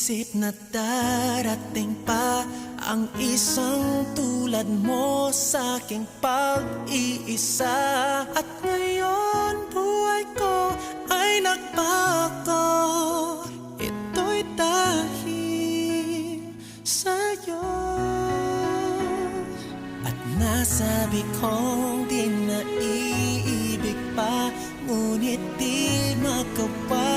isip na darating pa ang isang tulad mo sa aking pag-iisa. At ngayon buhay ko ay nagbago, ito'y dahil sa'yo. At nasabi kong di na iibig pa, ngunit di magawa